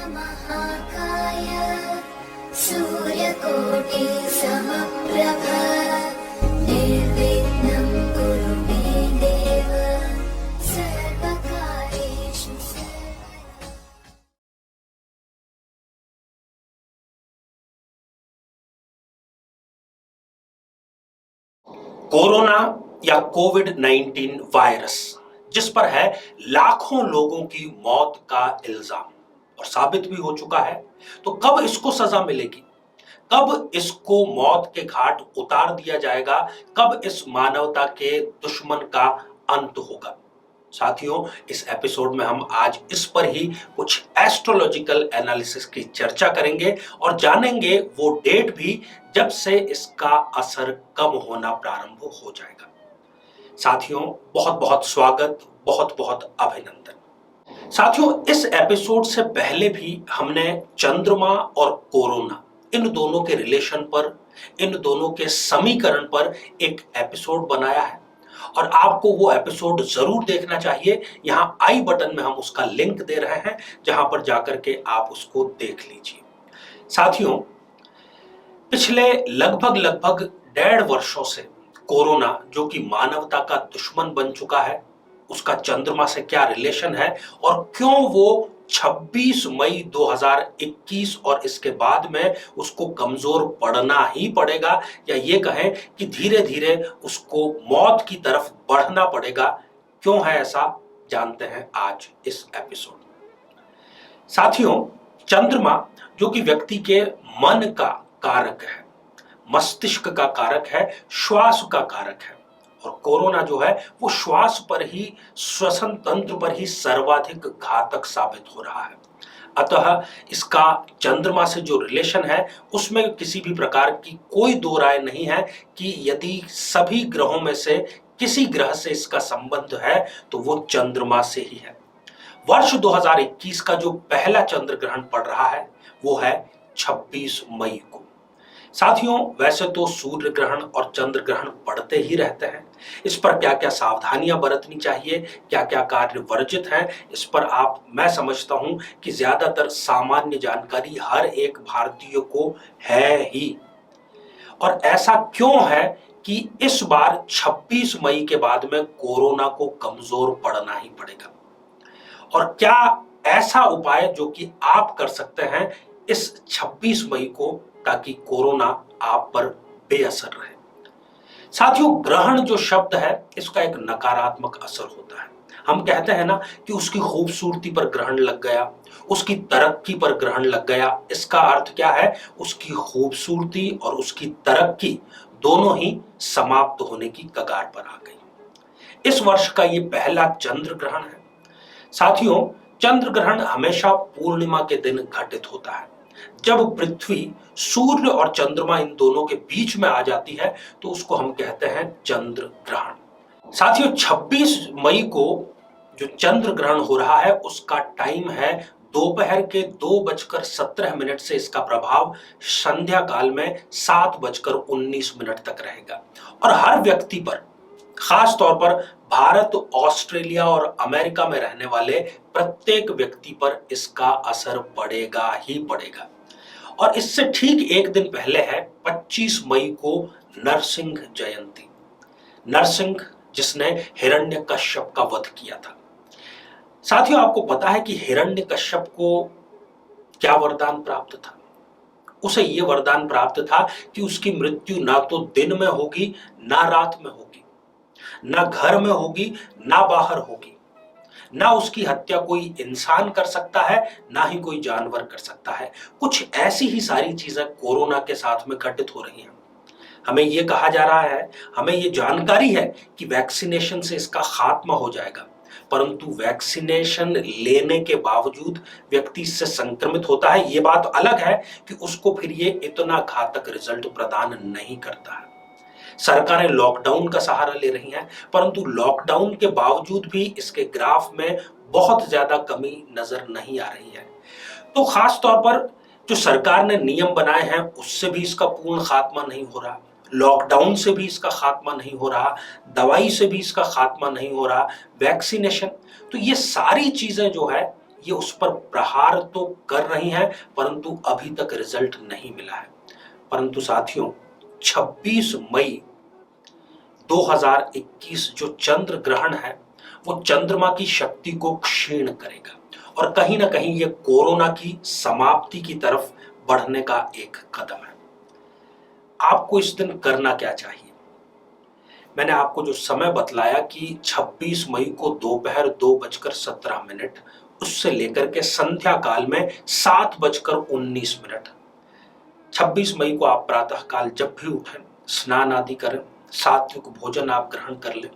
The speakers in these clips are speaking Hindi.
महाकाय सूर्यकोटि समप्रभ निर्विघ्नं कुरु मे देव सर्वकार्येषु सर्वदा। कोरोना या कोविड-19 वायरस जिस पर है लाखों लोगों की मौत का इल्जाम और साबित भी हो चुका है, तो कब इसको सजा मिलेगी, कब इसको मौत के घाट उतार दिया जाएगा, कब इस मानवता के दुश्मन का अंत होगा। साथियों, इस एपिसोड में हम आज इस पर ही कुछ एस्ट्रोलॉजिकल एनालिसिस की चर्चा करेंगे और जानेंगे वो डेट भी जब से इसका असर कम होना प्रारंभ हो जाएगा। साथियों, बहुत बहुत स्वागत, बहुत बहुत अभिनंदन। साथियों, इस एपिसोड से पहले भी हमने चंद्रमा और कोरोना इन दोनों के रिलेशन पर, इन दोनों के समीकरण पर एक एपिसोड बनाया है और आपको वो एपिसोड जरूर देखना चाहिए। यहां आई बटन में हम उसका लिंक दे रहे हैं, जहां पर जाकर के आप उसको देख लीजिए। साथियों, पिछले लगभग 1.5 वर्षों से कोरोना, जो कि मानवता का दुश्मन बन चुका है, उसका चंद्रमा से क्या रिलेशन है और क्यों वो 26 मई 2021 और इसके बाद में उसको कमजोर पड़ना ही पड़ेगा, या ये कहें कि धीरे धीरे उसको मौत की तरफ बढ़ना पड़ेगा। क्यों है ऐसा, जानते हैं आज इस एपिसोड में। साथियों, चंद्रमा जो कि व्यक्ति के मन का कारक है, मस्तिष्क का कारक है, श्वास का कारक है, और कोरोना जो है वो श्वास पर ही, श्वसन तंत्र पर ही सर्वाधिक घातक साबित हो रहा है। अतः इसका चंद्रमा से जो रिलेशन है उसमें किसी भी प्रकार की कोई दो राय नहीं है कि यदि सभी ग्रहों में से किसी ग्रह से इसका संबंध है तो वो चंद्रमा से ही है। वर्ष 2021 का जो पहला चंद्र ग्रहण पड़ रहा है वो है 26 मई को। साथियों, वैसे तो सूर्य ग्रहण और चंद्र ग्रहण पड़ते ही रहते हैं। इस पर क्या क्या सावधानियां बरतनी चाहिए, क्या क्या कार्य वर्जित हैं, इस पर मैं समझता हूं कि ज्यादातर सामान्य जानकारी हर एक भारतीय को है ही। और ऐसा क्यों है कि इस बार 26 मई के बाद में कोरोना को कमजोर पड़ना ही पड़ेगा, और क्या ऐसा उपाय जो कि आप कर सकते हैं इस 26 मई को, ताकि कोरोना आप पर बेअसर रहे। साथियों, ग्रहण जो शब्द है इसका एक नकारात्मक असर होता है। हम कहते हैं ना कि उसकी खूबसूरती पर ग्रहण लग गया, उसकी तरक्की पर ग्रहण लग गया। इसका अर्थ क्या है, उसकी खूबसूरती और उसकी तरक्की दोनों ही समाप्त होने की कगार पर आ गई। इस वर्ष का ये पहला चंद्र ग्रहण है। साथियों, चंद्र ग्रहण हमेशा पूर्णिमा के दिन घटित होता है। जब पृथ्वी, सूर्य और चंद्रमा इन दोनों के बीच में आ जाती है तो उसको हम कहते हैं चंद्र ग्रहण। साथियों, 26 मई को जो चंद्र ग्रहण हो रहा है उसका टाइम है दोपहर के 2:17 से इसका प्रभाव संध्या काल में 7:19 तक रहेगा। और हर व्यक्ति पर, खास तौर पर भारत, ऑस्ट्रेलिया और अमेरिका में रहने वाले प्रत्येक व्यक्ति पर इसका असर पड़ेगा ही पड़ेगा। और इससे ठीक एक दिन पहले है 25 मई को नरसिंह जयंती। नरसिंह, जिसने हिरण्यकश्यप का वध किया था। साथियों, आपको पता है कि हिरण्यकश्यप को क्या वरदान प्राप्त था? उसे यह वरदान प्राप्त था कि उसकी मृत्यु ना तो दिन में होगी, ना रात में होगी, ना घर में होगी, ना बाहर होगी, ना उसकी हत्या कोई इंसान कर सकता है, ना ही कोई जानवर कर सकता है। कुछ ऐसी ही सारी चीजें कोरोना के साथ में घटित हो रही हैं। हमें यह कहा जा रहा है, हमें यह जानकारी है कि वैक्सीनेशन से इसका खात्मा हो जाएगा, परंतु वैक्सीनेशन लेने के बावजूद व्यक्ति इससे संक्रमित होता है। यह बात अलग है कि उसको फिर ये इतना घातक रिजल्ट प्रदान नहीं करता है। सरकारें लॉकडाउन का सहारा ले रही हैं, परंतु लॉकडाउन के बावजूद भी इसके ग्राफ में बहुत ज्यादा कमी नजर नहीं आ रही है। तो खास तौर पर जो सरकार ने नियम बनाए हैं उससे भी इसका पूर्ण खात्मा नहीं हो रहा, लॉकडाउन से भी इसका खात्मा नहीं हो रहा, दवाई से भी इसका खात्मा नहीं हो रहा, वैक्सीनेशन, तो ये सारी चीजें जो है ये उस पर प्रहार तो कर रही हैं, परंतु अभी तक रिजल्ट नहीं मिला है। परंतु साथियों, 26 मई 2021 जो चंद्र ग्रहण है वो चंद्रमा की शक्ति को क्षीण करेगा और कहीं ना कहीं ये कोरोना की समाप्ति की तरफ बढ़ने का एक कदम है। आपको इस दिन करना क्या चाहिए? मैंने आपको जो समय बतलाया कि 26 मई को दोपहर 2:17 उससे लेकर के संध्या काल में 7:19। 26 मई को आप प्रातः काल जब भी उठें, स्नान आदि करें, सात्विक भोजन आप ग्रहण कर लें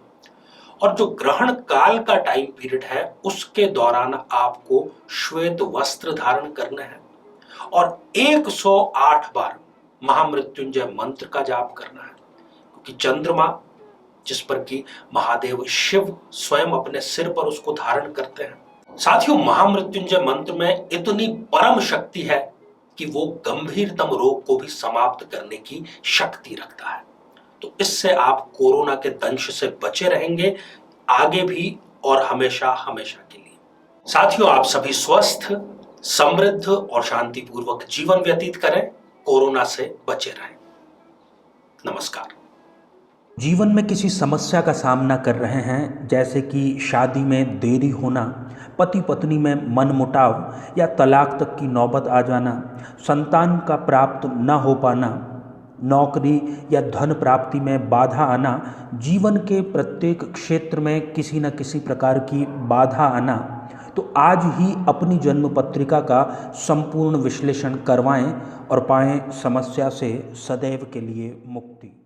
और जो ग्रहण काल का टाइम पीरियड है उसके दौरान आपको श्वेत वस्त्र धारण करना है और 108 बार महामृत्युंजय मंत्र का जाप करना है, क्योंकि चंद्रमा जिस पर कि महादेव शिव स्वयं अपने सिर पर उसको धारण करते हैं। साथियों, महामृत्युंजय मंत्र में इतनी परम शक्ति है कि वो गंभीरतम रोग को भी समाप्त करने की शक्ति रखता है। तो इससे आप कोरोना के दंश से बचे रहेंगे आगे भी और हमेशा हमेशा के लिए। साथियों, आप सभी स्वस्थ, समृद्ध और शांतिपूर्वक जीवन व्यतीत करें, कोरोना से बचे रहें। नमस्कार। जीवन में किसी समस्या का सामना कर रहे हैं, जैसे कि शादी में देरी होना, पति पत्नी में मनमुटाव या तलाक तक की नौबत आ जाना, संतान का प्राप्त न हो पाना, नौकरी या धन प्राप्ति में बाधा आना, जीवन के प्रत्येक क्षेत्र में किसी न किसी प्रकार की बाधा आना, तो आज ही अपनी जन्म पत्रिका का संपूर्ण विश्लेषण करवाएं और पाएं समस्या से सदैव के लिए मुक्ति।